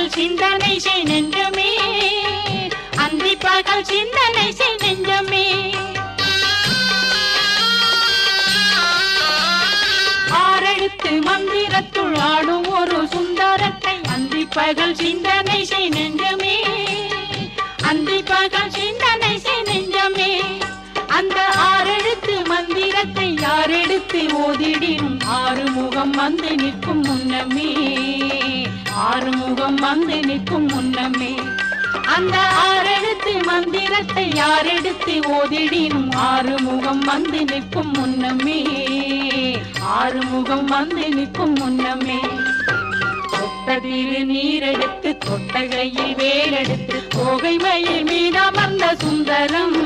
பகல் சிந்தனை செய் நெஞ்சமே, அந்தி பகல் சிந்தனை செய் நெஞ்சமே. ஆறெழுத்து மந்திரத்துள் ஆடும் ஒரு சுந்தரத்தை அந்தி பகல் சிந்தனை செய் நெஞ்சமே, அந்தி பகல் சிந்தனை செய் நெஞ்சமே. அந்த ஆறெழுத்து மந்திரத்தை யாரெடுத்து ஓதிடினும் ஆறுமுகம் வந்து நிற்கும் முன்னமே, ஆறுமுகம் வந்து நிற்கும் முன்னமே. அந்த ஆறெழுத்து மந்திரத்தை யாரெடுத்து ஓதிடினும் ஆறுமுகம் வந்து நிற்கும் முன்னமே, ஆறுமுகம் வந்து நிற்கும் முன்னமே. தொட்டதில் நீரெடுத்து தொட்டகையில் வேலெடுத்து தோகை மயில் மீதமர்ந்த சுந்தரம்